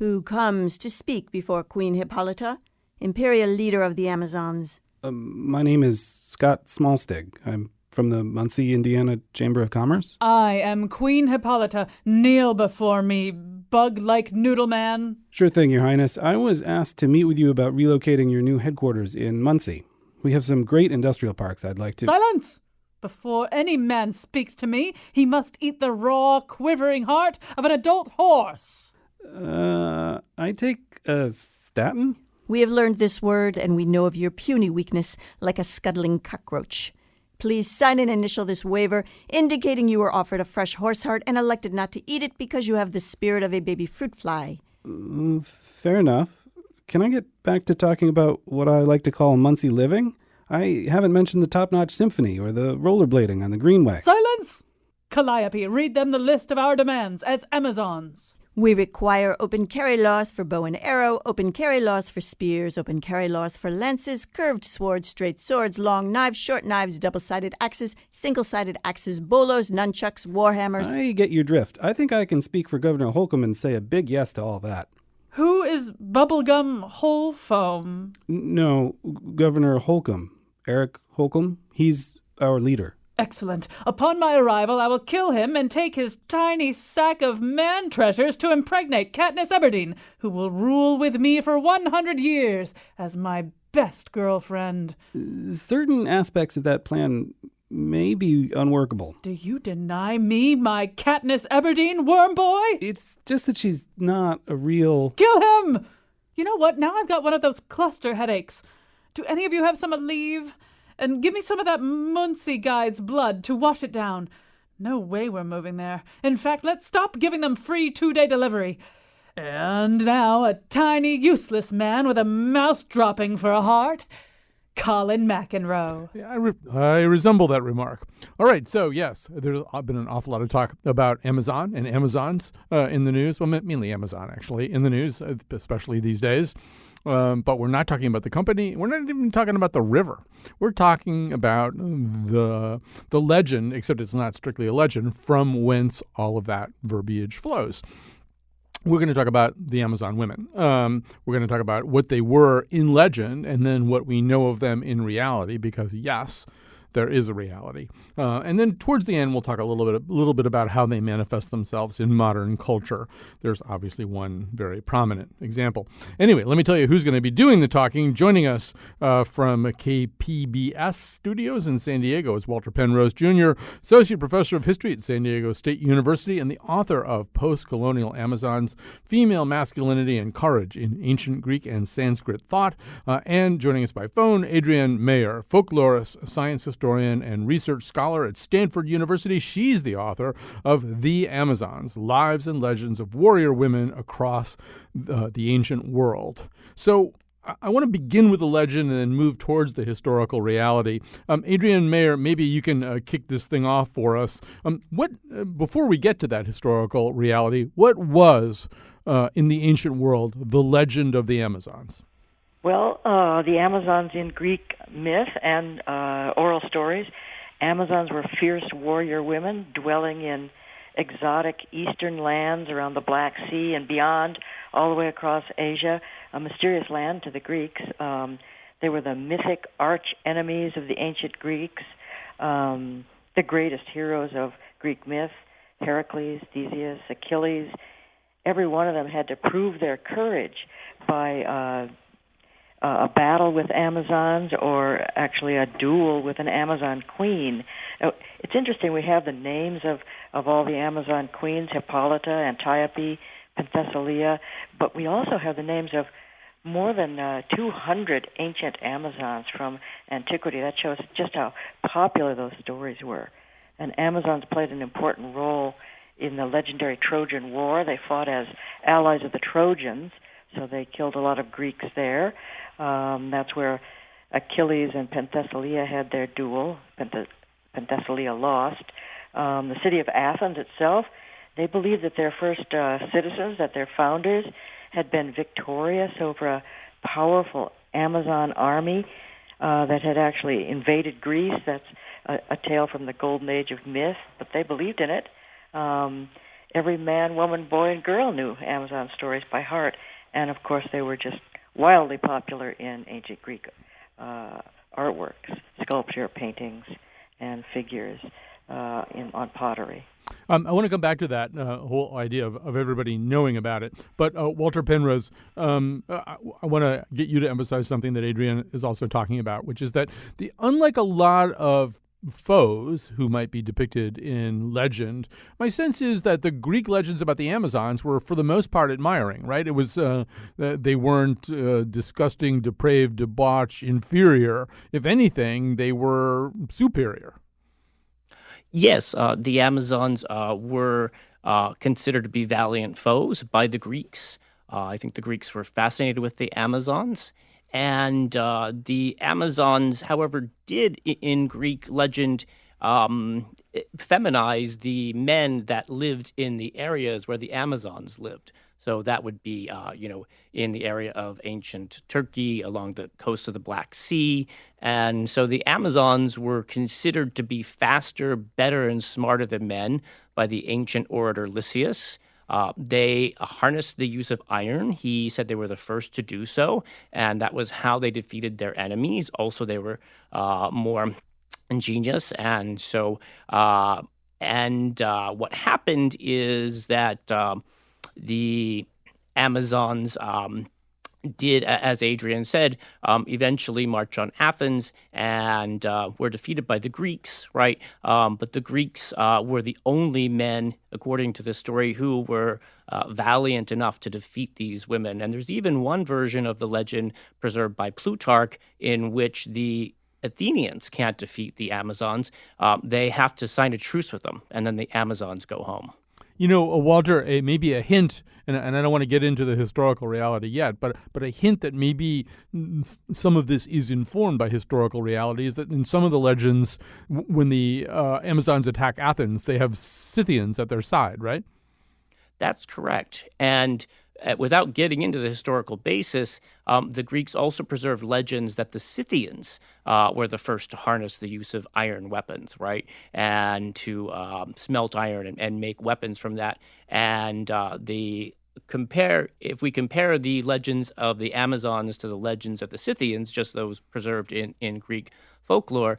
Who comes to speak before Queen Hippolyta, imperial leader of the Amazons? My name is Scott Smallstig. I'm from the Muncie, Indiana Chamber of Commerce. I am Queen Hippolyta. Kneel before me, bug-like noodle man. Sure thing, Your Highness. I was asked to meet with you about relocating your new headquarters in Muncie. We have some great industrial parks I'd like to... Silence! Before any man speaks to me, he must eat the raw, quivering heart of an adult horse. I take a statin? We have learned this word, and we know of your puny weakness, like a scuttling cockroach. Please sign and initial this waiver, indicating you were offered a fresh horse heart and elected not to eat it because you have the spirit of a baby fruit fly. Fair enough. Can I get back to talking about what I like to call Muncie living? I haven't mentioned the top-notch symphony or the rollerblading on the Greenway. Silence! Calliope, read them the list of our demands as Amazons. We require open carry laws for bow and arrow, open carry laws for spears, open carry laws for lances, curved swords, straight swords, long knives, short knives, double-sided axes, single-sided axes, bolos, nunchucks, warhammers. I get your drift. I think I can speak for Governor Holcomb and say a big yes to all that. Who is Bubblegum Whole Foam? No, Governor Holcomb. Eric Holcomb. He's our leader. Excellent. Upon my arrival, I will kill him and take his tiny sack of man treasures to impregnate Katniss Everdeen, who will rule with me for 100 years as my best girlfriend. Certain aspects of that plan may be unworkable. Do you deny me my Katniss Everdeen, worm boy? It's just that she's not a real... Kill him! You know what? Now I've got one of those cluster headaches. Do any of you have some leave? And give me some of that Muncie guy's blood to wash it down. No way we're moving there. In fact, let's stop giving them free 2-day delivery. And now a tiny, useless man with a mouse dropping for a heart. Colin McEnroe. I resemble that remark. All right, so yes, there's been an awful lot of talk about Amazon and Amazons in the news. Well, mainly Amazon, actually, in the news, especially these days. But we're not talking about the company. We're not even talking about the river. We're talking about the legend, except it's not strictly a legend, from whence all of that verbiage flows. We're going to talk about the Amazon women. We're going to talk about what they were in legend and then what we know of them in reality, because, yes, there is a reality. And then towards the end, we'll talk a little bit about how they manifest themselves in modern culture. There's obviously one very prominent example. Anyway, let me tell you who's going to be doing the talking. Joining us from KPBS Studios in San Diego is Walter Penrose Jr., Associate Professor of History at San Diego State University and the author of Post-Colonial Amazons, Female Masculinity and Courage in Ancient Greek and Sanskrit Thought. And joining us by phone, Adrienne Mayer, folklorist, science historian, and research scholar at Stanford University. She's the author of The Amazons, Lives and Legends of Warrior Women Across the Ancient World. So I want to begin with the legend and then move towards the historical reality. Adrienne Mayer, maybe you can kick this thing off for us. Before we get to that historical reality, what was, in the ancient world, the legend of the Amazons? Well, the Amazons in Greek myth and oral stories, Amazons were fierce warrior women dwelling in exotic eastern lands around the Black Sea and beyond, all the way across Asia, a mysterious land to the Greeks. They were the mythic arch enemies of the ancient Greeks, the greatest heroes of Greek myth, Heracles, Theseus, Achilles. Every one of them had to prove their courage by a battle with Amazons, or actually a duel with an Amazon queen. It's interesting, we have the names of all the Amazon queens, Hippolyta, Antiope, Penthesilea, but we also have the names of more than 200 ancient Amazons from antiquity. That shows just how popular those stories were. And Amazons played an important role in the legendary Trojan War. They fought as allies of the Trojans, so they killed a lot of Greeks there. That's where Achilles and Penthesilea had their duel. Penthesilea lost. The city of Athens itself, they believed that their first citizens, that their founders, had been victorious over a powerful Amazon army that had actually invaded Greece. That's a tale from the golden age of myth, but they believed in it. every man, woman, boy, and girl knew Amazon stories by heart. And, of course, they were just wildly popular in ancient Greek artworks, sculpture, paintings, and figures on pottery. I want to come back to that whole idea of everybody knowing about it. But Walter Penrose, I want to get you to emphasize something that Adrienne is also talking about, which is that unlike a lot of foes who might be depicted in legend, my sense is that the Greek legends about the Amazons were, for the most part, admiring, right? It was they weren't disgusting, depraved, debauched, inferior. If anything, they were superior. Yes, the Amazons were considered to be valiant foes by the Greeks. I think the Greeks were fascinated with the Amazons. And the Amazons, however, did in Greek legend feminize the men that lived in the areas where the Amazons lived. So that would be, in the area of ancient Turkey, along the coast of the Black Sea. And so the Amazons were considered to be faster, better, and smarter than men by the ancient orator Lysias. They harnessed the use of iron. He said they were the first to do so, and that was how they defeated their enemies. Also, they were more ingenious, and so what happened is that the Amazons did, as Adrienne said, eventually march on Athens and were defeated by the Greeks, right? But the Greeks were the only men, according to the story, who were valiant enough to defeat these women. And there's even one version of the legend preserved by Plutarch in which the Athenians can't defeat the Amazons. They have to sign a truce with them, and then the Amazons go home. Walter, maybe a hint, and I don't want to get into the historical reality yet, but a hint that maybe some of this is informed by historical reality is that in some of the legends, when the Amazons attack Athens, they have Scythians at their side, right? That's correct. And without getting into the historical basis, the Greeks also preserved legends that the Scythians were the first to harness the use of iron weapons, right? And to smelt iron and make weapons from that. And if we compare the legends of the Amazons to the legends of the Scythians, just those preserved in Greek folklore,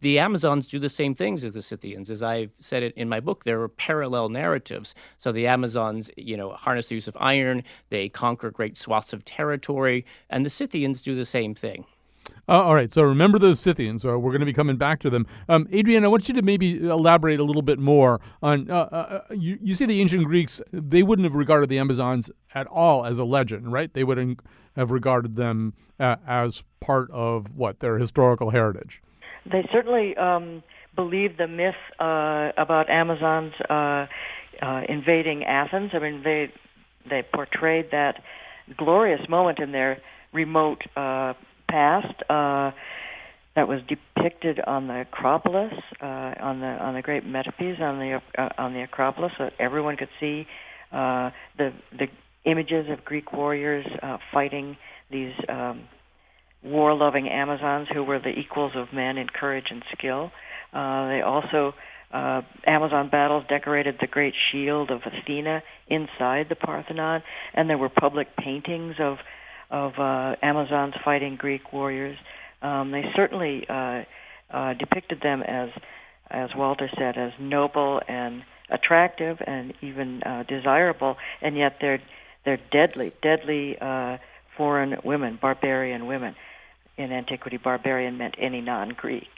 the Amazons do the same things as the Scythians. As I said it in my book, there are parallel narratives. So the Amazons, harness the use of iron, they conquer great swaths of territory, and the Scythians do the same thing. All right, so remember those Scythians. We're going to be coming back to them. Adrienne, I want you to maybe elaborate a little bit more on, you see the ancient Greeks, they wouldn't have regarded the Amazons at all as a legend, right? They wouldn't have regarded them as part of, their historical heritage. They certainly believed the myth about Amazons invading Athens. I mean, they portrayed that glorious moment in their remote past that was depicted on the Acropolis, on the great metopes on the Acropolis, so that everyone could see the images of Greek warriors fighting these war-loving Amazons who were the equals of men in courage and skill. They also Amazon battles decorated the great shield of Athena inside the Parthenon, and there were public paintings of Amazons fighting Greek warriors. They certainly depicted them as Walter said, as noble and attractive and even desirable, and yet they're deadly foreign women, barbarian women. In antiquity, barbarian meant any non-Greek.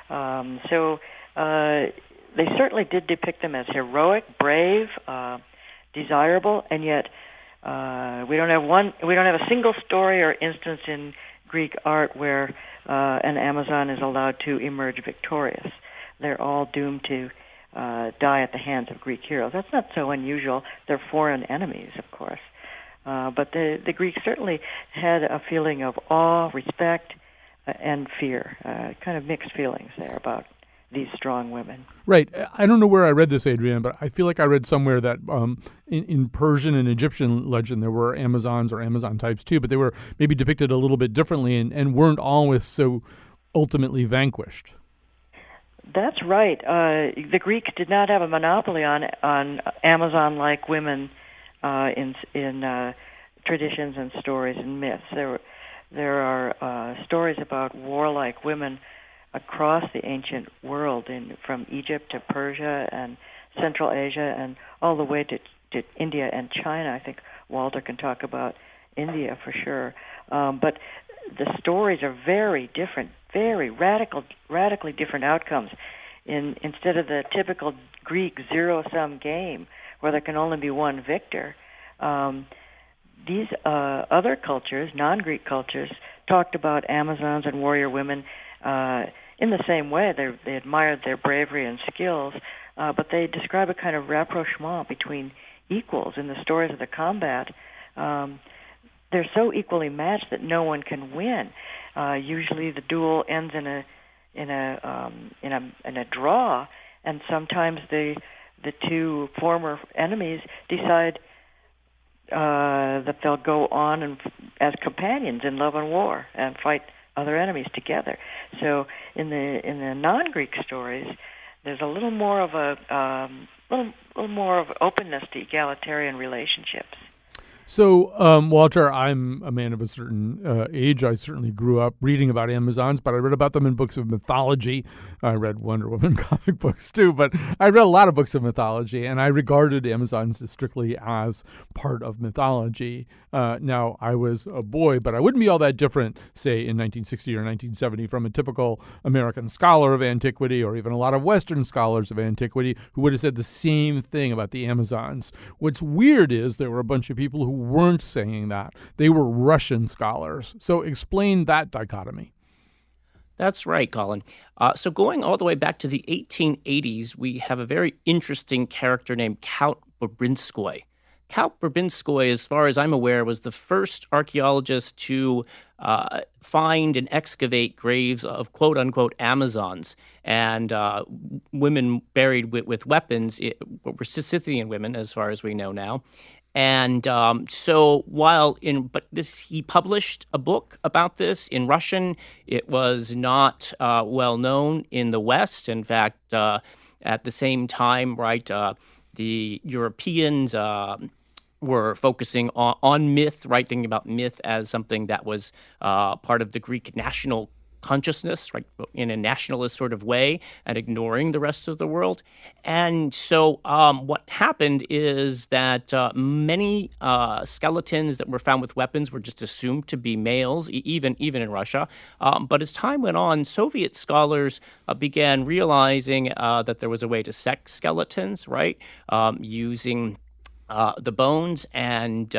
So they certainly did depict them as heroic, brave, desirable, and yet we don't have a single story or instance in Greek art where an Amazon is allowed to emerge victorious. They're all doomed to die at the hands of Greek heroes. That's not so unusual. They're foreign enemies, of course. But the Greeks certainly had a feeling of awe, respect, and fear, kind of mixed feelings there about these strong women. Right. I don't know where I read this, Adrienne, but I feel like I read somewhere that in Persian and Egyptian legend there were Amazons or Amazon types too, but they were maybe depicted a little bit differently and weren't always so ultimately vanquished. That's right. The Greeks did not have a monopoly on Amazon-like women in traditions and stories and myths. There are stories about warlike women across the ancient world, from Egypt to Persia and Central Asia and all the way to India and China. I think Walter can talk about India for sure. But the stories are very different, very radically different outcomes. Instead of the typical Greek zero-sum game where there can only be one victor, these other cultures, non-Greek cultures, talked about Amazons and warrior women in the same way. They admired their bravery and skills, but they describe a kind of rapprochement between equals in the stories of the combat. They're so equally matched that no one can win. Usually, the duel ends in a draw, and sometimes the two former enemies decide that they'll go on as companions in love and war and fight other enemies together. So in the non-Greek stories, there's a little more of openness to egalitarian relationships. So, Walter, I'm a man of a certain age. I certainly grew up reading about Amazons, but I read about them in books of mythology. I read Wonder Woman comic books too, but I read a lot of books of mythology, and I regarded Amazons strictly as part of mythology. Now, I was a boy, but I wouldn't be all that different, say, in 1960 or 1970 from a typical American scholar of antiquity, or even a lot of Western scholars of antiquity who would have said the same thing about the Amazons. What's weird is there were a bunch of people who weren't saying that. They were Russian scholars. So explain that dichotomy. That's right, Colin. So going all the way back to the 1880s, we have a very interesting character named Count Babrinskoy. Count Babrinskoy, as far as I'm aware, was the first archaeologist to find and excavate graves of quote-unquote Amazons and women buried with weapons, were Scythian women, as far as we know now. And so he published a book about this in Russian. It was not well known in the West. In fact, at the same time, right, the Europeans were focusing on myth, right, thinking about myth as something that was part of the Greek national consciousness, right, in a nationalist sort of way, and ignoring the rest of the world. And so what happened is that many skeletons that were found with weapons were just assumed to be males, even in Russia. But as time went on, Soviet scholars began realizing that there was a way to sex skeletons, right, using the bones and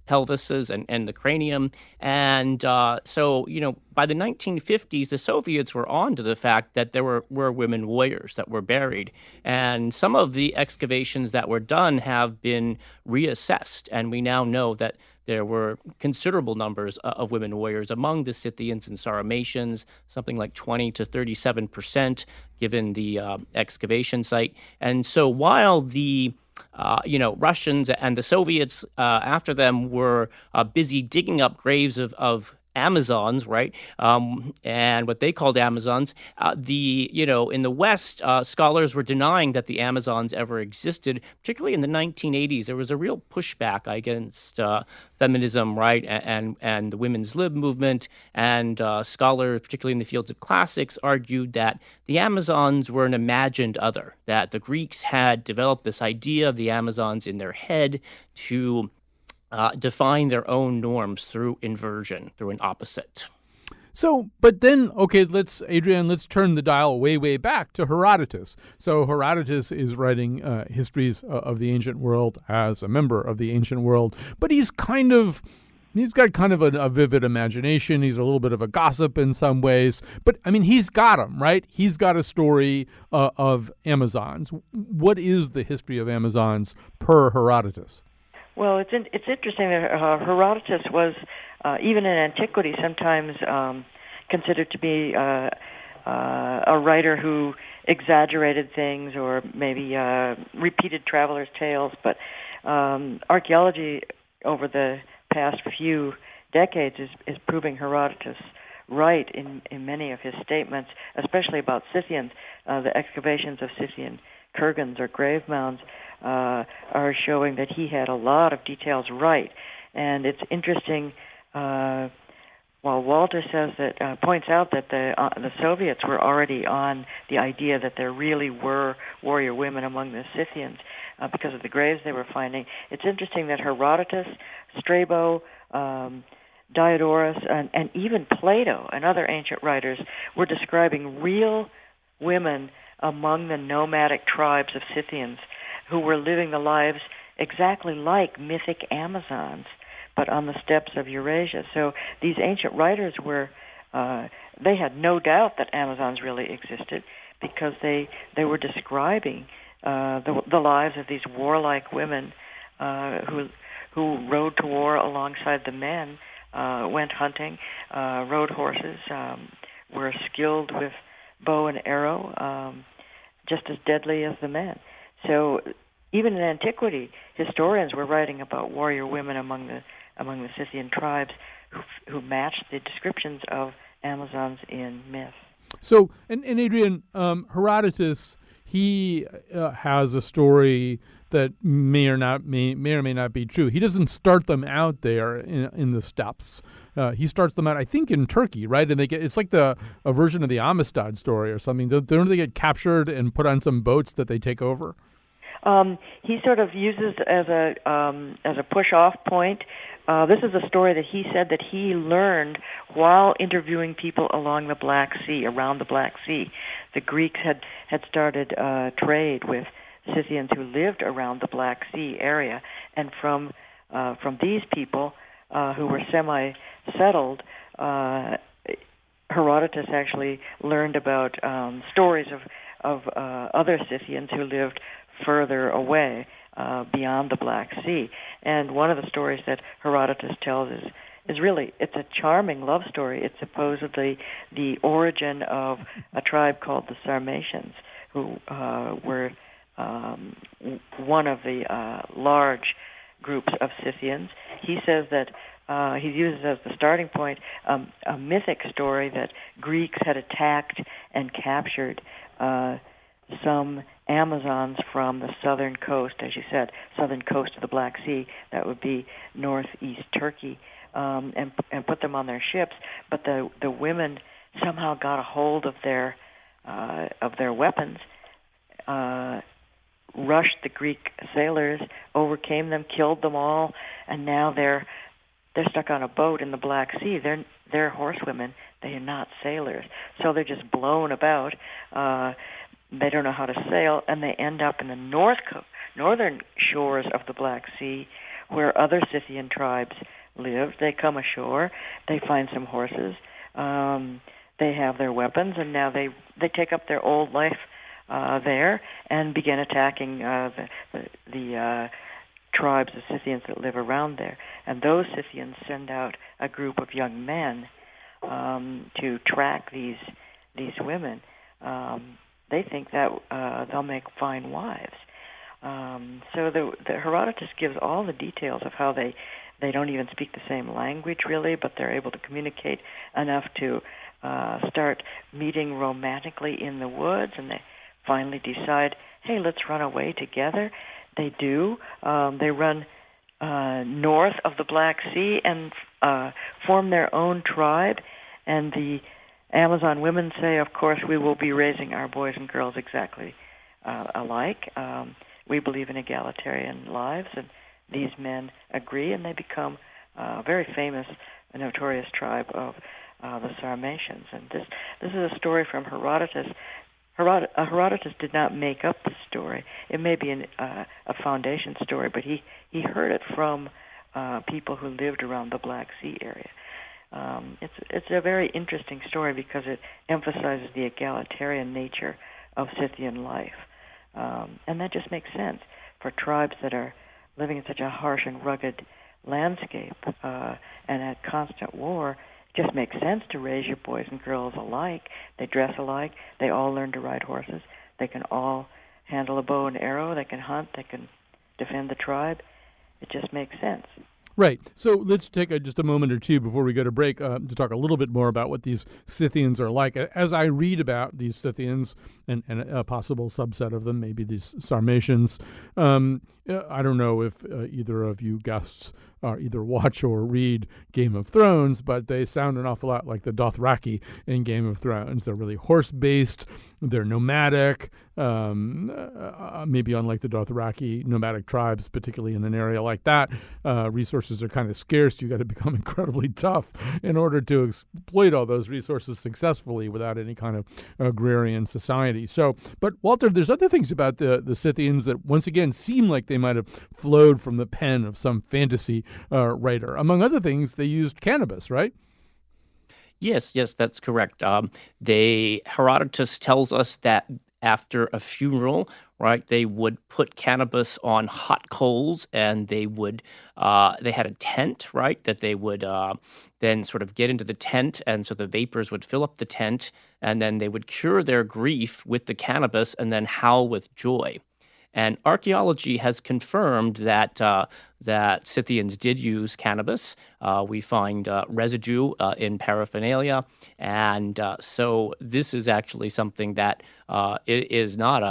pelvises and the cranium. And so, by the 1950s, the Soviets were on to the fact that there were women warriors that were buried. And some of the excavations that were done have been reassessed. And we now know that there were considerable numbers of women warriors among the Scythians and Sarmatians, something like 20 to 37%, given the excavation site. And so while the Russians and the Soviets after them were busy digging up graves of Amazons, right? And what they called Amazons. In the West, scholars were denying that the Amazons ever existed. Particularly in the 1980s, there was a real pushback against feminism, right, and the women's lib movement. And scholars, particularly in the fields of classics, argued that the Amazons were an imagined other, that the Greeks had developed this idea of the Amazons in their head to define their own norms through inversion, through an opposite. So, but then, okay, let's turn the dial way, way back to Herodotus. So Herodotus is writing histories of the ancient world as a member of the ancient world, but he's got kind of a vivid imagination. He's a little bit of a gossip in some ways, but I mean, he's got them, right? He's got a story of Amazons. What is the history of Amazons per Herodotus? Well, it's interesting that Herodotus was, even in antiquity, sometimes considered to be a writer who exaggerated things or maybe repeated travelers' tales. But archaeology over the past few decades is proving Herodotus right in many of his statements, especially about Scythians. The excavations of Scythian kurgans or grave mounds are showing that he had a lot of details right. And it's interesting, while Walter says that, points out that the Soviets were already on the idea that there really were warrior women among the Scythians because of the graves they were finding. It's interesting that Herodotus, Strabo, Diodorus, and even Plato and other ancient writers were describing real women among the nomadic tribes of Scythians who were living the lives exactly like mythic Amazons, but on the steppes of Eurasia. So these ancient writers they had no doubt that Amazons really existed because they were describing the lives of these warlike women who rode to war alongside the men, went hunting, rode horses, were skilled with bow and arrow, just as deadly as the men. So even in antiquity, historians were writing about warrior women among the Scythian tribes who matched the descriptions of Amazons in myth. So, and Adrian, Herodotus, he has a story that may or may not be true. He doesn't start them out there in the steppes. He starts them out, I think, in Turkey, right? And it's like a version of the Amistad story or something. Don't they get captured and put on some boats that they take over? He sort of uses as a push-off point. This is a story that he said that he learned while interviewing people along the Black Sea, around the Black Sea. The Greeks had started trade with Scythians who lived around the Black Sea area, and from these people who were semi-settled, Herodotus actually learned about stories of other Scythians who lived further away beyond the Black Sea. And one of the stories that Herodotus tells is really, it's a charming love story. It's supposedly the origin of a tribe called the Sarmatians, who were one of the large groups of Scythians. He says that he uses as the starting point a mythic story that Greeks had attacked and captured some Amazons from the southern coast, as you said, southern coast of the Black Sea. That would be northeast Turkey, and put them on their ships. But the women somehow got a hold of their weapons, rushed the Greek sailors, overcame them, killed them all, and now they're stuck on a boat in the Black Sea. They're horsewomen. They are not sailors, so they're just blown about. They don't know how to sail, and they end up in the northern shores of the Black Sea, where other Scythian tribes live. They come ashore, they find some horses, they have their weapons, and now they take up their old life there and begin attacking the tribes of Scythians that live around there. And those Scythians send out a group of young men to track these women. They think that they'll make fine wives. So the Herodotus gives all the details of how they don't even speak the same language really, but they're able to communicate enough to start meeting romantically in the woods, and they finally decide, hey, let's run away together. They do. They run north of the Black Sea and form their own tribe, and the Amazon women say, of course, we will be raising our boys and girls exactly alike. We believe in egalitarian lives, and these men agree, and they become a very famous, notorious tribe of the Sarmatians. And this is a story from Herodotus. Herodotus did not make up the story. It may be a foundation story, but he heard it from people who lived around the Black Sea area. It's a very interesting story because it emphasizes the egalitarian nature of Scythian life. And that just makes sense for tribes that are living in such a harsh and rugged landscape and at constant war. It just makes sense to raise your boys and girls alike. They dress alike. They all learn to ride horses. They can all handle a bow and arrow. They can hunt. They can defend the tribe. It just makes sense. Right. So let's take just a moment or two before we go to break to talk a little bit more about what these Scythians are like. As I read about these Scythians and a possible subset of them, maybe these Sarmatians, I don't know if either of you guests either watch or read Game of Thrones, but they sound an awful lot like the Dothraki in Game of Thrones. They're really horse-based. They're nomadic. Maybe unlike the Dothraki nomadic tribes, particularly in an area like that, resources are kind of scarce. You got to become incredibly tough in order to exploit all those resources successfully without any kind of agrarian society. So, but Walter, there's other things about the Scythians that once again seem like they might have flowed from the pen of some fantasy writer. Among other things, they used cannabis, right? Yes, that's correct. Herodotus tells us that after a funeral, right, they would put cannabis on hot coals, and they had a tent, right, that they would then sort of get into the tent, and so the vapors would fill up the tent, and then they would cure their grief with the cannabis and then howl with joy. And archaeology has confirmed that Scythians did use cannabis. We find residue in paraphernalia, and so this is actually something that is not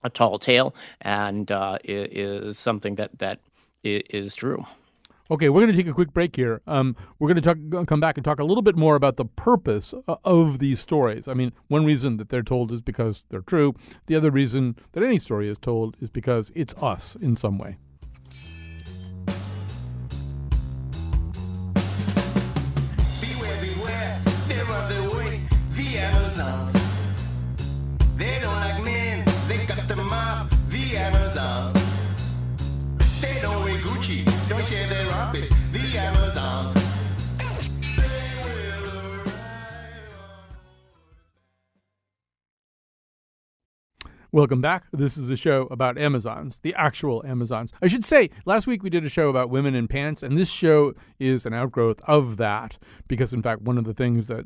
a tall tale, and is something that is true. Okay, we're going to take a quick break here. We're going to come back and talk a little bit more about the purpose of these stories. I mean, one reason that they're told is because they're true. The other reason that any story is told is because it's us in some way. Beware, beware, they're on their way, the Amazons. They don't like men, they got the mob, the Amazons. They don't wear Gucci, don't share their armpits, the Amazons. Welcome back. This is a show about Amazons, the actual Amazons. I should say, last week we did a show about women in pants, and this show is an outgrowth of that because, in fact, one of the things that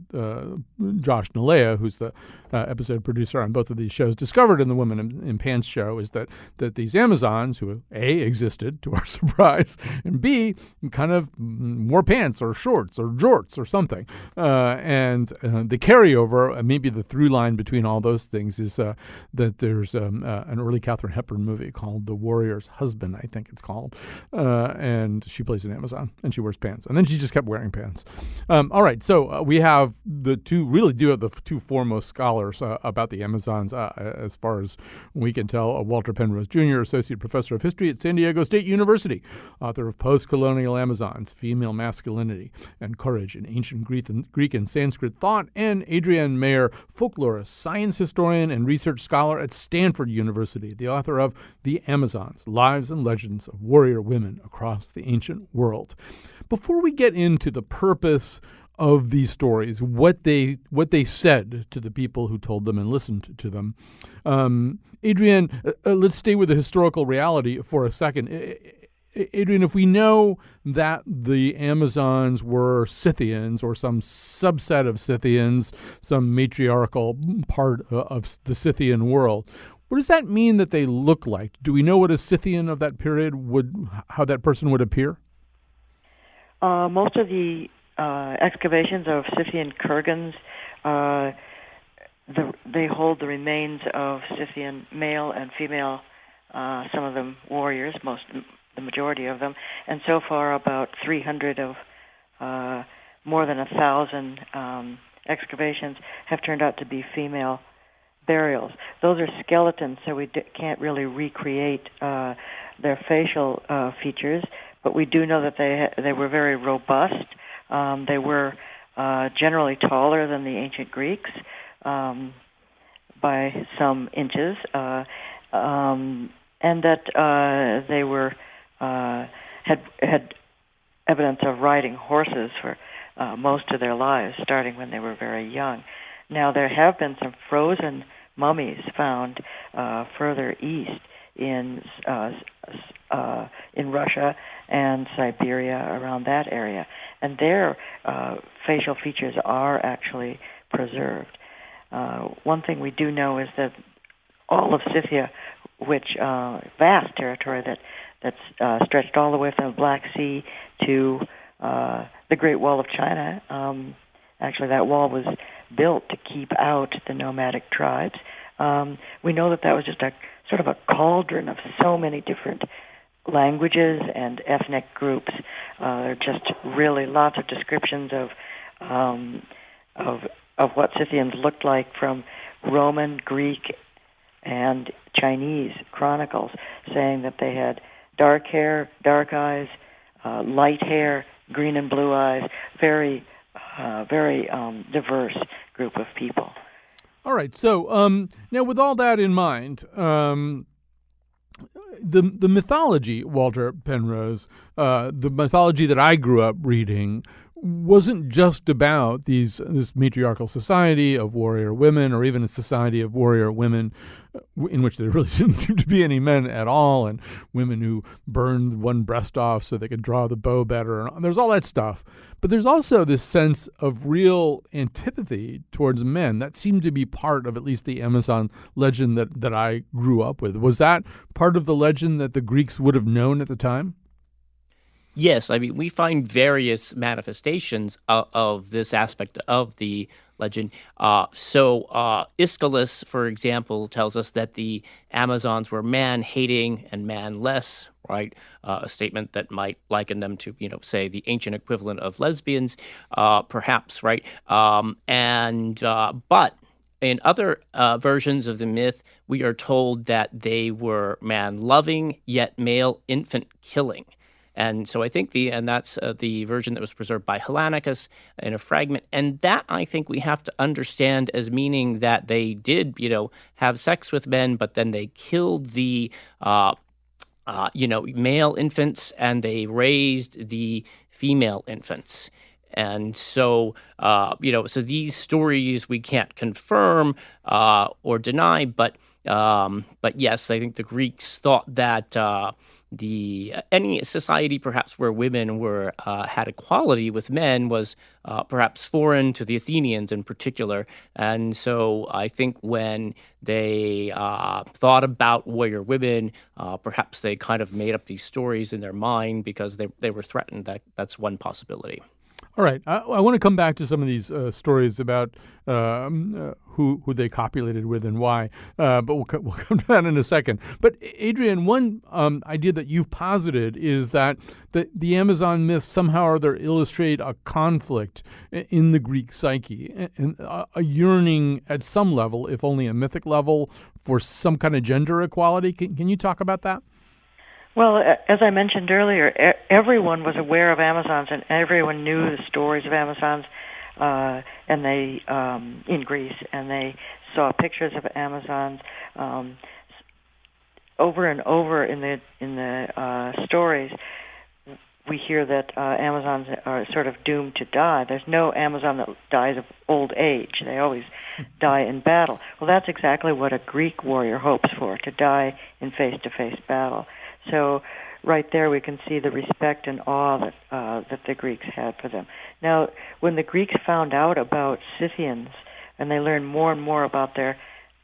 Josh Nalea, who's the episode producer on both of these shows, discovered in the Women in Pants show is that these Amazons, who A, existed, to our surprise, and B, kind of wore pants or shorts or jorts or something. And the carryover, maybe the through line between all those things is that there's an early Katharine Hepburn movie called The Warrior's Husband, I think it's called. And she plays an Amazon, and she wears pants. And then she just kept wearing pants. All right, so we have the two foremost scholars about the Amazons, as far as we can tell. Walter Penrose Jr., Associate Professor of History at San Diego State University, author of Post-Colonial Amazons, Female Masculinity and Courage in Ancient Greek and Sanskrit Thought, and Adrienne Mayer, folklorist, science historian, and research scholar at Stanford University, the author of The Amazons, Lives and Legends of Warrior Women Across the Ancient World. Before we get into the purpose of these stories, what they said to the people who told them and listened to them, Adrienne, let's stay with the historical reality for a second. Adrienne, if we know that the Amazons were Scythians or some subset of Scythians, some matriarchal part of the Scythian world, what does that mean that they look like? Do we know what a Scythian of that period how that person would appear? Most of the excavations of Scythian kurgans, they hold the remains of Scythian male and female, some of them warriors, the majority of them, and so far about 300 of more than 1,000 excavations have turned out to be female burials. Those are skeletons, so we can't really recreate their facial features, but we do know that they were very robust. They were generally taller than the ancient Greeks by some inches, and that they were had evidence of riding horses for most of their lives, starting when they were very young. Now, there have been some frozen mummies found further east in Russia and Siberia, around that area, and their facial features are actually preserved. One thing we do know is that all of Scythia, which vast territory that that's stretched all the way from the Black Sea to the Great Wall of China. Actually, that wall was built to keep out the nomadic tribes. We know that was just a sort of a cauldron of so many different languages and ethnic groups. There are just really lots of descriptions of what Scythians looked like from Roman, Greek, and Chinese chronicles, saying that they had dark hair, dark eyes, light hair, green and blue eyes, very diverse group of people. All right. So now, with all that in mind, the mythology, Walter Penrose, the mythology that I grew up reading, wasn't just about this matriarchal society of warrior women, or even a society of warrior women in which there really didn't seem to be any men at all, and women who burned one breast off so they could draw the bow better. And there's all that stuff. But there's also this sense of real antipathy towards men that seemed to be part of at least the Amazon legend that I grew up with. Was that part of the legend that the Greeks would have known at the time? Yes, I mean, we find various manifestations of this aspect of the legend. Aeschylus, for example, tells us that the Amazons were man-hating and man-less, right? A statement that might liken them to, say, the ancient equivalent of lesbians, perhaps, right? But in other versions of the myth, we are told that they were man-loving, yet male infant-killing. And so I think that's the version that was preserved by Hellanicus in a fragment. And that, I think, we have to understand as meaning that they did, have sex with men, but then they killed the, male infants, and they raised the female infants. And so, so these stories we can't confirm or deny, but yes, I think the Greeks thought that any society perhaps where women had equality with men was perhaps foreign to the Athenians in particular. And so I think when they thought about warrior women, perhaps they kind of made up these stories in their mind because they were threatened. That's one possibility. All right. I want to come back to some of these stories about who they copulated with and why, but we'll come to that in a second. But Adrian, one idea that you've posited is that the Amazon myths somehow or other illustrate a conflict in the Greek psyche, and a yearning at some level, if only a mythic level, for some kind of gender equality. Can you talk about that? Well, as I mentioned earlier, everyone was aware of Amazons, and everyone knew the stories of Amazons, and they in Greece, and they saw pictures of Amazons over and over in the stories. We hear that Amazons are sort of doomed to die. There's no Amazon that dies of old age. They always die in battle. Well, that's exactly what a Greek warrior hopes for, to die in face-to-face battle. So right there we can see the respect and awe that the Greeks had for them. Now, when the Greeks found out about Scythians, and they learned more and more about their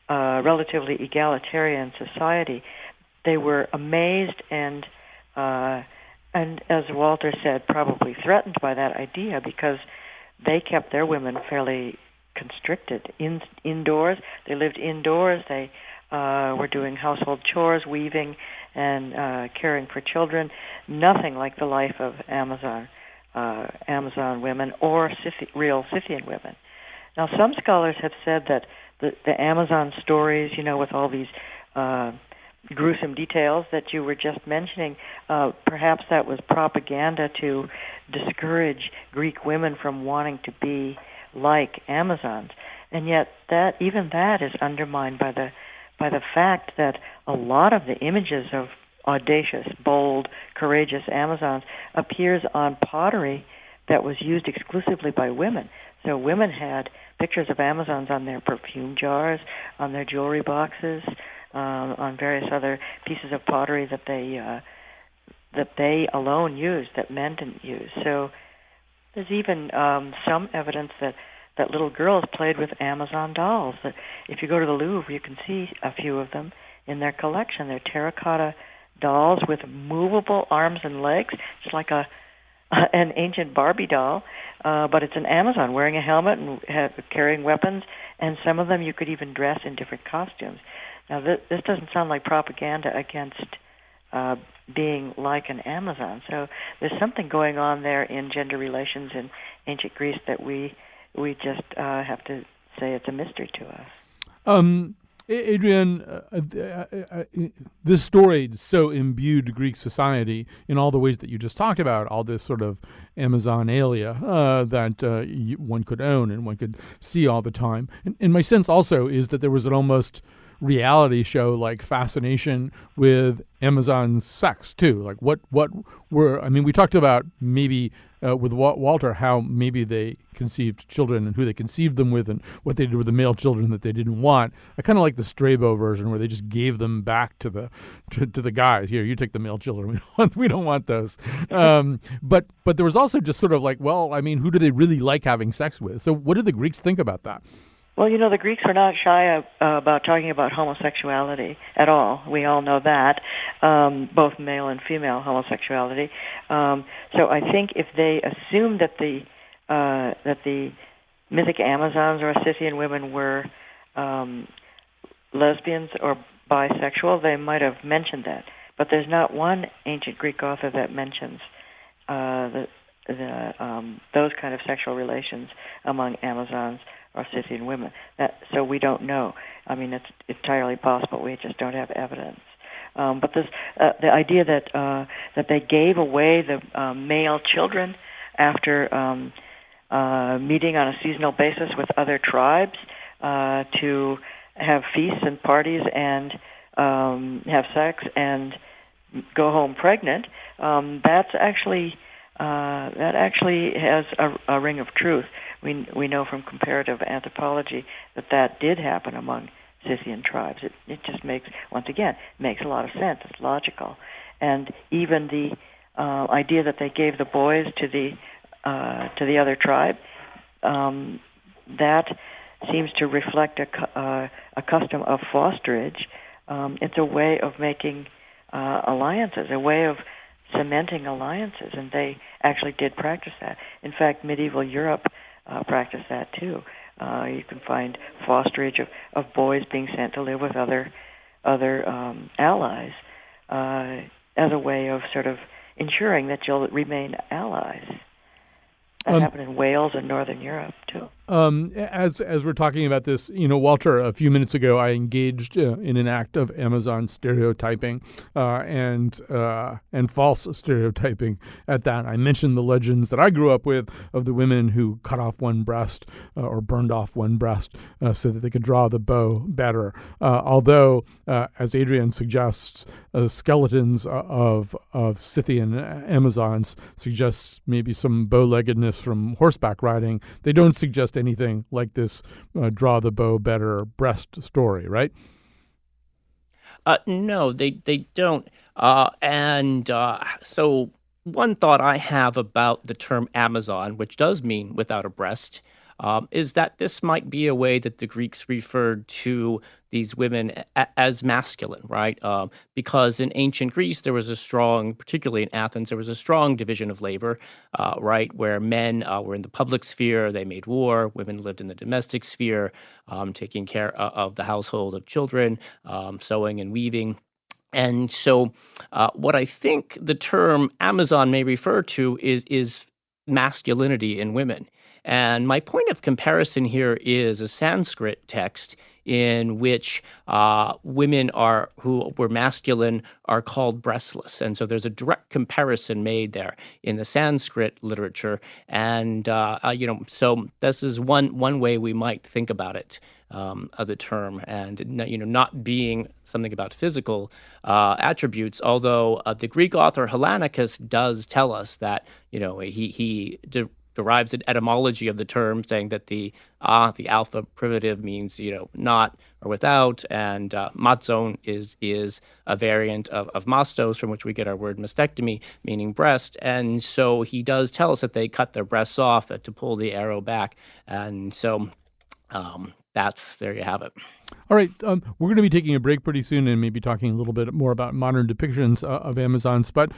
relatively egalitarian society, they were amazed and as Walter said, probably threatened by that idea, because they kept their women fairly constricted indoors. They lived indoors. They were doing household chores, weaving, and caring for children. Nothing like the life of Amazon women or real Scythian women. Now, some scholars have said that the Amazon stories, with all these gruesome details that you were just mentioning, perhaps that was propaganda to discourage Greek women from wanting to be like Amazons. And yet even that is undermined by the fact that a lot of the images of audacious, bold, courageous Amazons appears on pottery that was used exclusively by women. So women had pictures of Amazons on their perfume jars, on their jewelry boxes, on various other pieces of pottery that they alone used, that men didn't use. So there's even some evidence that little girls played with Amazon dolls. That if you go to the Louvre, you can see a few of them in their collection. They're terracotta dolls with movable arms and legs, just like an ancient Barbie doll, but it's an Amazon wearing a helmet and carrying weapons, and some of them you could even dress in different costumes. Now, this doesn't sound like propaganda against being like an Amazon. So there's something going on there in gender relations in ancient Greece that we just have to say it's a mystery to us. Adrian, this story so imbued Greek society in all the ways that you just talked about, all this sort of Amazonalia that one could own and one could see all the time. And my sense also is that there was an almost reality show like fascination with Amazon sex too. Like what were, I mean, we talked about maybe with Walter how maybe they conceived children and who they conceived them with and what they did with the male children that they didn't want. I kind of like the Strabo version where they just gave them back to the guys. Here, you take the male children. We don't want those. But there was also just sort of like, well, I mean, who do they really like having sex with? So what did the Greeks think about that? Well, the Greeks were not shy about talking about homosexuality at all. We all know that, both male and female homosexuality. So I think if they assumed that the mythic Amazons or Scythian women were lesbians or bisexual, they might have mentioned that. But there's not one ancient Greek author that mentions those kind of sexual relations among Amazons or Scythian women. So we don't know. I mean, it's entirely possible. We just don't have evidence. But this, the idea that they gave away the male children after meeting on a seasonal basis with other tribes to have feasts and parties and have sex and go home pregnant, that actually has a ring of truth. We know from comparative anthropology that did happen among Scythian tribes. It just makes a lot of sense. It's logical, and even the idea that they gave the boys to the other tribe, that seems to reflect a custom of fosterage. It's a way of making alliances, a way of cementing alliances, and they actually did practice that. In fact, medieval Europe practiced that too. You can find fosterage of boys being sent to live with other allies as a way of sort of ensuring that you'll remain allies. That happened in Wales and Northern Europe too. As we're talking about this, Walter, a few minutes ago, I engaged in an act of Amazon stereotyping and false stereotyping at that. I mentioned the legends that I grew up with of the women who cut off one breast or burned off one breast so that they could draw the bow better. Although, as Adrian suggests, skeletons of Scythian Amazons suggests maybe some bow-leggedness from horseback riding. They don't suggest anything like this draw the bow better breast story, right? No, they don't. So one thought I have about the term Amazon, which does mean without a breast, is that this might be a way that the Greeks referred to these women as masculine, right? Because in ancient Greece, there was particularly in Athens, there was a strong division of labor, right? Where men were in the public sphere, they made war, women lived in the domestic sphere, taking care of the household of children, sewing and weaving. And so what I think the term Amazon may refer to is masculinity in women. And my point of comparison here is a Sanskrit text in which women who were masculine are called breastless. And so there's a direct comparison made there in the Sanskrit literature. And, so this is one way we might think about it, of the term, and, not being something about physical attributes, although the Greek author Hellanicus does tell us that, he derives an etymology of the term, saying that the alpha privative means not or without, and matzon is a variant of mastos, from which we get our word mastectomy, meaning breast. And so he does tell us that they cut their breasts off to pull the arrow back, and so there you have it. All right, we're going to be taking a break pretty soon and maybe talking a little bit more about modern depictions of Amazons. But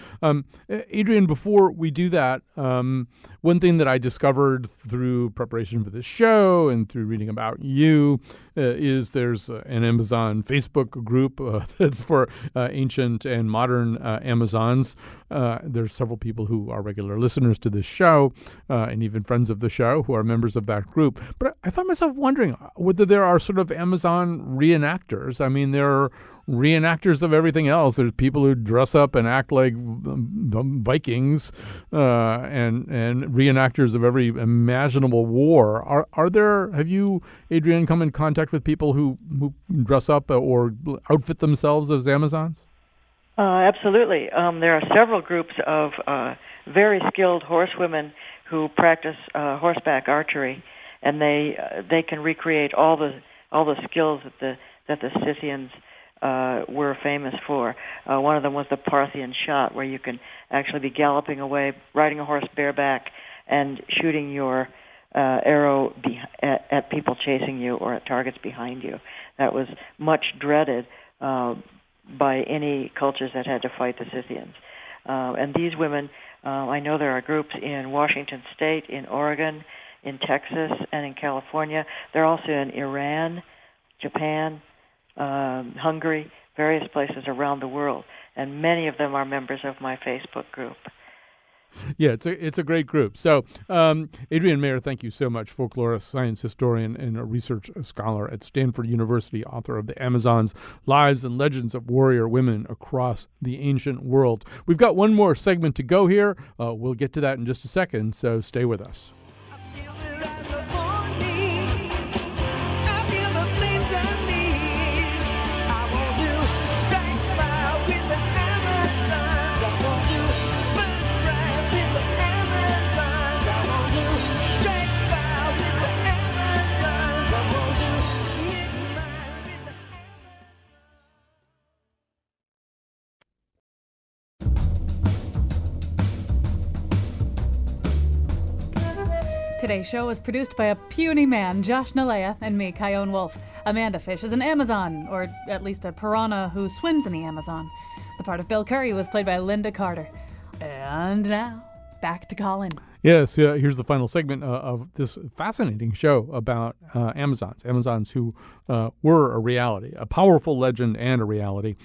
Adrian, before we do that, one thing that I discovered through preparation for this show and through reading about you is there's an Amazon Facebook group that's for ancient and modern Amazons. There's several people who are regular listeners to this show and even friends of the show who are members of that group. But I found myself wondering whether there are sort of Amazon reenactors. I mean, there are reenactors of everything else. There's people who dress up and act like Vikings and reenactors of every imaginable war. Are there, have you, Adrian, come in contact with people who dress up or outfit themselves as Amazons? Absolutely. There are several groups of very skilled horsewomen who practice horseback archery, and they can recreate all the skills that the Scythians were famous for. One of them was the Parthian shot, where you can actually be galloping away, riding a horse bareback, and shooting your arrow at people chasing you or at targets behind you. That was much dreaded by any cultures that had to fight the Scythians. And these women, I know there are groups in Washington State, in Oregon, in Texas, and in California. They're also in Iran, Japan, Hungary, various places around the world. And many of them are members of my Facebook group. Yeah, it's a great group. So, Adrian Mayer, thank you so much, folklorist, science historian, and a research scholar at Stanford University, author of The Amazons, Lives and Legends of Warrior Women Across the Ancient World. We've got one more segment to go here. We'll get to that in just a second, so stay with us. Today's show was produced by a puny man, Josh Nalea, and me, Kyone Wolf. Amanda Fish is an Amazon, or at least a piranha who swims in the Amazon. The part of Bill Curry was played by Linda Carter. And now, back to Colin. Yes, here's the final segment of this fascinating show about Amazons who were a reality, a powerful legend and a reality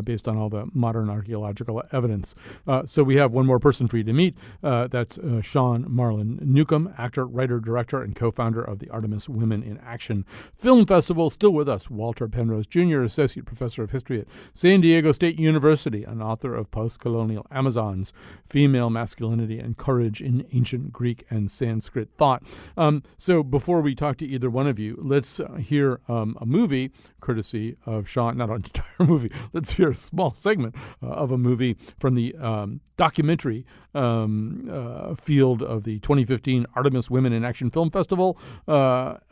based on all the modern archaeological evidence. So we have one more person for you to meet. That's Sean Marlon Newcomb, actor, writer, director, and co-founder of the Artemis Women in Action Film Festival. Still with us, Walter Penrose Jr., Associate Professor of History at San Diego State University, and author of Post-Colonial Amazons, Female Masculinity and Courage in Ancient Greek and Sanskrit Thought. So before we talk to either one of you, let's hear a movie courtesy of Sean, not an entire movie, let's hear a small segment of a movie from the documentary field of the 2015 Artemis Women in Action Film Festival.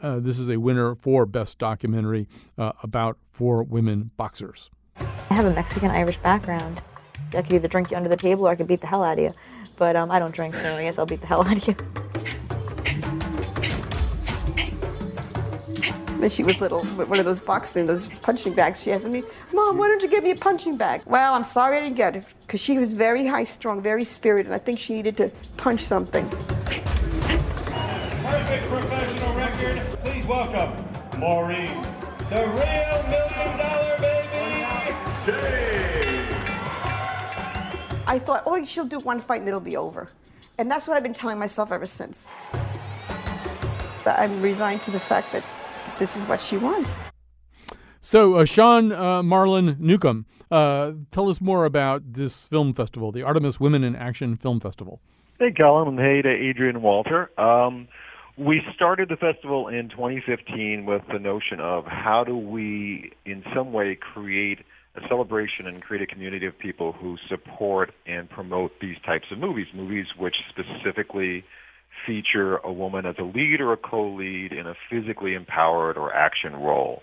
This is a winner for Best Documentary about 4 women boxers. I have a Mexican-Irish background. I could either drink you under the table or I could beat the hell out of you. But I don't drink, so I guess I'll beat the hell out of you. When she was little, with one of those boxing, those punching bags she has, and me, Mom, why don't you give me a punching bag? Well, I'm sorry I didn't get it, because she was very high-strung, very spirited, and I think she needed to punch something. Perfect professional record. Please welcome Maureen, the real $1 million baby. I thought, oh, she'll do one fight and it'll be over. And that's what I've been telling myself ever since. But I'm resigned to the fact that this is what she wants. So, Sean Marlon Newcomb, tell us more about this film festival, the Artemis Women in Action Film Festival. Hey, Colin, and hey to Adrian and Walter. We started the festival in 2015 with the notion of how do we, in some way, create a celebration and create a community of people who support and promote these types of movies which specifically feature a woman as a lead or a co-lead in a physically empowered or action role.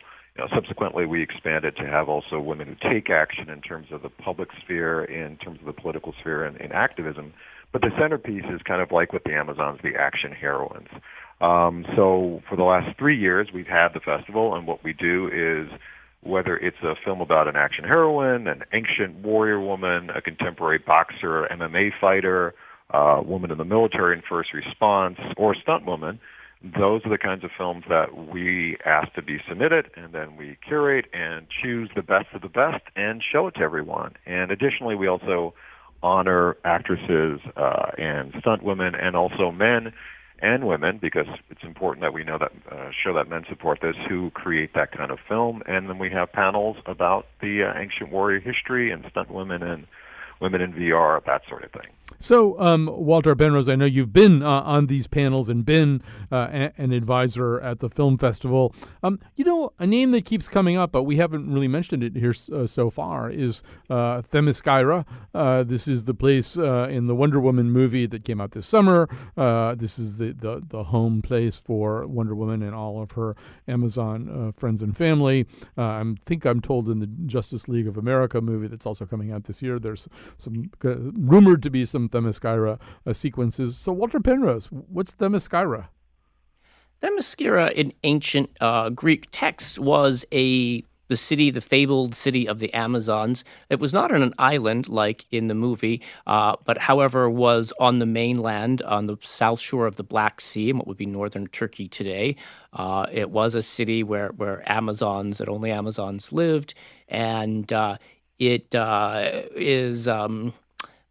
Subsequently, we expanded to have also women who take action in terms of the public sphere, in terms of the political sphere, and in activism. But the centerpiece is kind of like with the Amazons, the action heroines. So for the last 3 years, we've had the festival, and what we do is, whether it's a film about an action heroine, an ancient warrior woman, a contemporary boxer, MMA fighter, a woman in the military and first response, or a stunt woman, those are the kinds of films that we ask to be submitted, and then we curate and choose the best of the best and show it to everyone. And additionally, we also honor actresses and stunt women, and also men and women, because it's important that we know that show that men support this, who create that kind of film. And then we have panels about the ancient warrior history and stunt women and women in VR, that sort of thing. So, Walter Penrose, I know you've been on these panels and been an advisor at the film festival. A name that keeps coming up, but we haven't really mentioned it here so far, is Themyscira. This is the place in the Wonder Woman movie that came out this summer. This is the home place for Wonder Woman and all of her Amazon friends and family. I think I'm told in the Justice League of America movie that's also coming out this year, there's some rumored to be some Themyscira sequences. So, Walter Penrose, what's Themyscira? Themyscira in ancient Greek texts was the fabled city of the Amazons. It was not on an island like in the movie, but however was on the mainland on the south shore of the Black Sea, in what would be northern Turkey today. It was a city where Amazons and only Amazons lived, and it is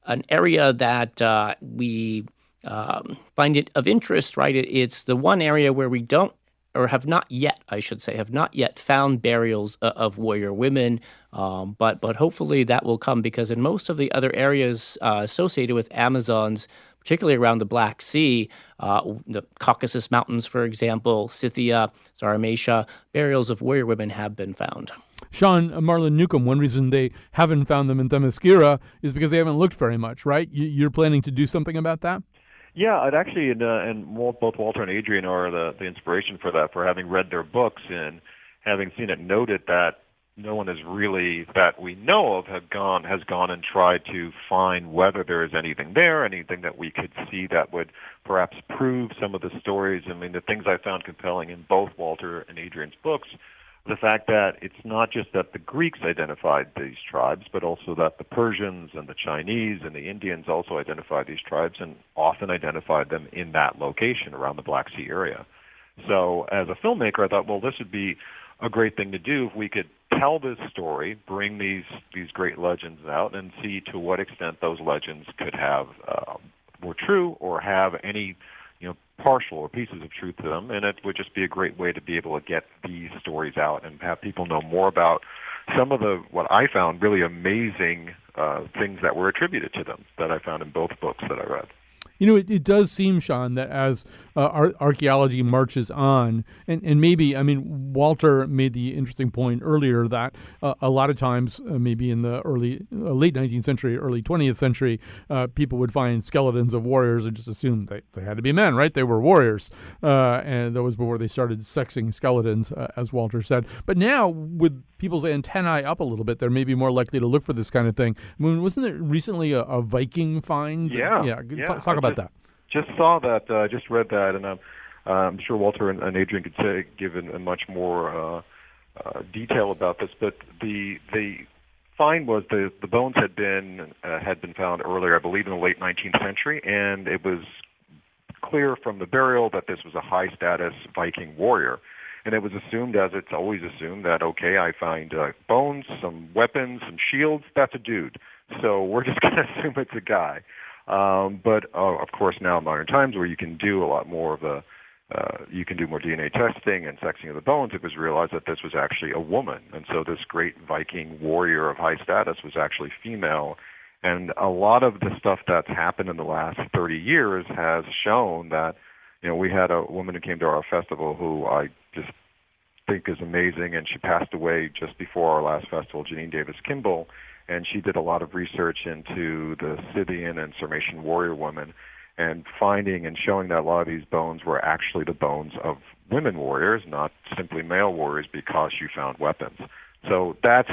an area that we find it of interest, right? It's the one area where we don't, or have not yet, I should say, found burials of warrior women, but hopefully that will come, because in most of the other areas associated with Amazons, particularly around the Black Sea, the Caucasus Mountains, for example, Scythia, Sarmatia, burials of warrior women have been found. Sean, Marlon Newcomb, one reason they haven't found them in Themyscira is because they haven't looked very much, right? You're planning to do something about that? Yeah, I'd actually, and both Walter and Adrian are the inspiration for that, for having read their books and having seen it noted that no one has really, that we know of, has gone and tried to find whether there is anything there, anything that we could see that would perhaps prove some of the stories. I mean, the things I found compelling in both Walter and Adrian's books, the fact that it's not just that the Greeks identified these tribes, but also that the Persians and the Chinese and the Indians also identified these tribes, and often identified them in that location around the Black Sea area. So as a filmmaker, I thought, well, this would be a great thing to do if we could tell this story, bring these great legends out, and see to what extent those legends could have were true or have any partial or pieces of truth to them. And it would just be a great way to be able to get these stories out and have people know more about some of what I found really amazing things that were attributed to them that I found in both books that I read. It does seem, Sean, that as archaeology marches on, and maybe, I mean, Walter made the interesting point earlier that a lot of times, maybe in the late 19th century, early 20th century, people would find skeletons of warriors and just assume they had to be men, right? They were warriors. And that was before they started sexing skeletons, as Walter said. But now, with people's antennae up a little bit, they're maybe more likely to look for this kind of thing. I mean, wasn't there recently a Viking find? Yeah. Talk about that. Just saw that. Just read that, and I'm sure Walter and Adrian could give a much more detail about this. But the find was the bones had been found earlier, I believe, in the late 19th century, and it was clear from the burial that this was a high-status Viking warrior. And it was assumed, as it's always assumed, that, okay, I find bones, some weapons, some shields, that's a dude. So we're just going to assume it's a guy. But of course, now in modern times, where you can do a lot more you can do more DNA testing and sexing of the bones, it was realized that this was actually a woman. And so this great Viking warrior of high status was actually female. And a lot of the stuff that's happened in the last 30 years has shown that, we had a woman who came to our festival who I just think is amazing, and she passed away just before our last festival, Janine Davis Kimball, and she did a lot of research into the Scythian and Sarmatian warrior women, and finding and showing that a lot of these bones were actually the bones of women warriors, not simply male warriors, because you found weapons. So that's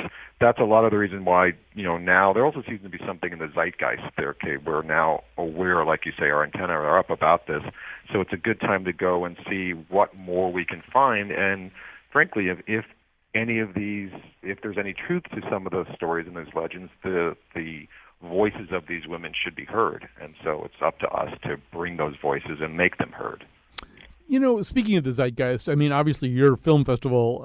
a lot of the reason why, now there also seems to be something in the zeitgeist there. Okay, we're now aware, like you say, our antennae are up about this. So it's a good time to go and see what more we can find. And frankly, if any of these, if there's any truth to some of those stories and those legends, the voices of these women should be heard. And so it's up to us to bring those voices and make them heard. Speaking of the zeitgeist, I mean, obviously your film festival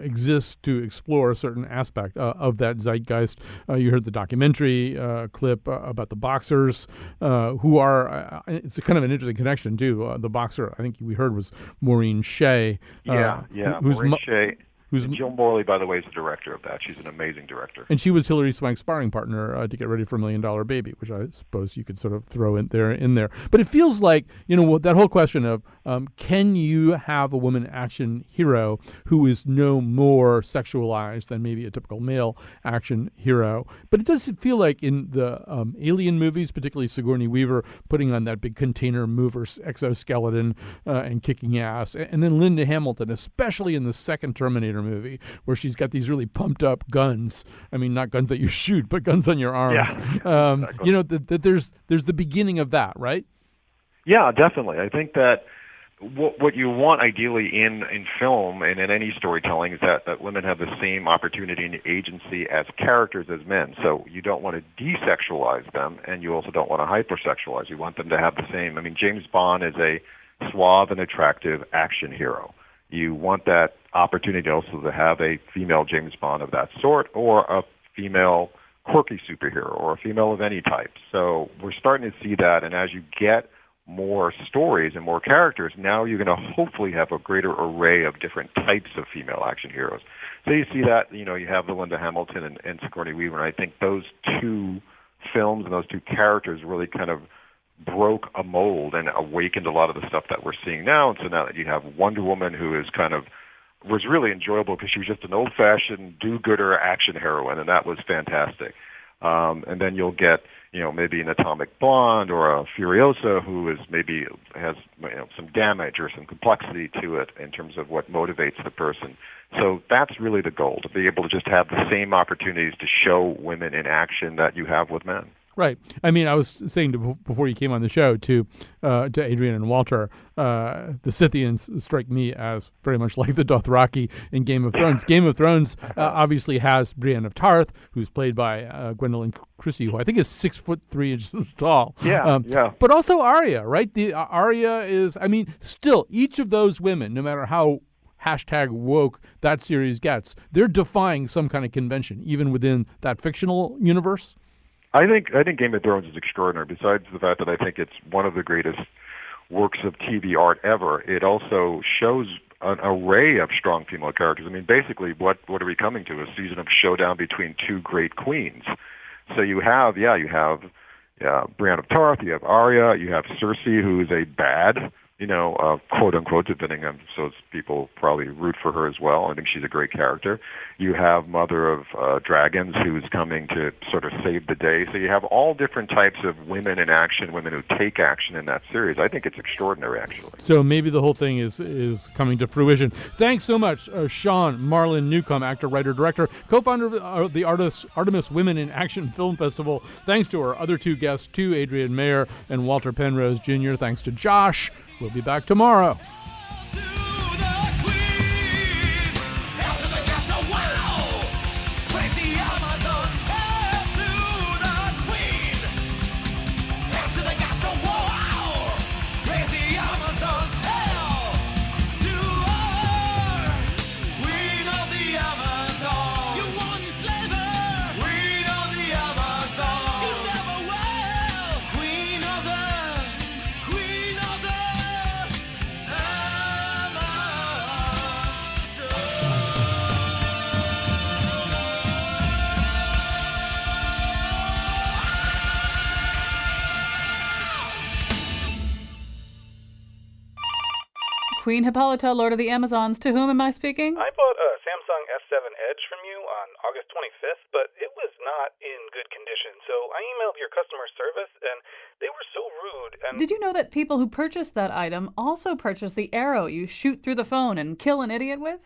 exists to explore a certain aspect of that zeitgeist. You heard the documentary clip about the boxers who are, it's a kind of an interesting connection, too. The boxer, I think we heard, was Maureen Shea. Maureen Shea. Jill Morley, by the way, is the director of that. She's an amazing director. And she was Hilary Swank's sparring partner to get ready for $1 Million Baby, which I suppose you could sort of throw in there. But it feels like, that whole question of can you have a woman action hero who is no more sexualized than maybe a typical male action hero? But it does feel like in the Alien movies, particularly Sigourney Weaver putting on that big container mover exoskeleton and kicking ass. And then Linda Hamilton, especially in the second Terminator movie, where she's got these really pumped up guns. I mean, not guns that you shoot, but guns on your arms. Yeah, exactly. That there's the beginning of that, right? Yeah, definitely. I think that what you want ideally in film and in any storytelling is that women have the same opportunity and agency as characters as men. So you don't want to desexualize them, and you also don't want to hypersexualize. You want them to have the same. I mean, James Bond is a suave and attractive action hero. You want that opportunity also to have a female James Bond of that sort, or a female quirky superhero, or a female of any type. So we're starting to see that, and as you get more stories and more characters, now you're going to hopefully have a greater array of different types of female action heroes. So you see that, you have the Linda Hamilton and Sigourney Weaver, and I think those two films and those two characters really kind of broke a mold and awakened a lot of the stuff that we're seeing now. And so now that you have Wonder Woman, who is was really enjoyable because she was just an old-fashioned do-gooder action heroine, and that was fantastic. And then you'll get, maybe an Atomic Blonde or a Furiosa who has some damage or some complexity to it in terms of what motivates the person. So that's really the goal, to be able to just have the same opportunities to show women in action that you have with men. Right. I mean, I was saying before you came on the show to Adrian and Walter, the Scythians strike me as very much like the Dothraki in Game of Thrones. Game of Thrones obviously has Brienne of Tarth, who's played by Gwendolyn Christie, who I think is 6'3" tall. Yeah. But also Arya, right? The Arya is, I mean, still each of those women, no matter how #woke that series gets, they're defying some kind of convention, even within that fictional universe. I think Game of Thrones is extraordinary. Besides the fact that I think it's one of the greatest works of TV art ever, it also shows an array of strong female characters. I mean, basically, what are we coming to? A season of showdown between two great queens. So you have Brienne of Tarth, you have Arya, you have Cersei, who is a bad, quote unquote, depending on, so people probably root for her as well. I think she's a great character. You have Mother of Dragons, who's coming to sort of save the day. So you have all different types of women in action, women who take action in that series. I think it's extraordinary, actually. So maybe the whole thing is coming to fruition. Thanks so much, Sean Marlon Newcomb, actor, writer, director, co-founder of the Artemis Women in Action Film Festival. Thanks to our other two guests, too, Adrian Mayer and Walter Penrose Jr. Thanks to Josh. We'll be back tomorrow. Queen Hippolyta, Lord of the Amazons. To whom am I speaking? I bought a Samsung S7 Edge from you on August 25th, but it was not in good condition. So I emailed your customer service, and they were so rude. And did you know that people who purchased that item also purchased the arrow you shoot through the phone and kill an idiot with?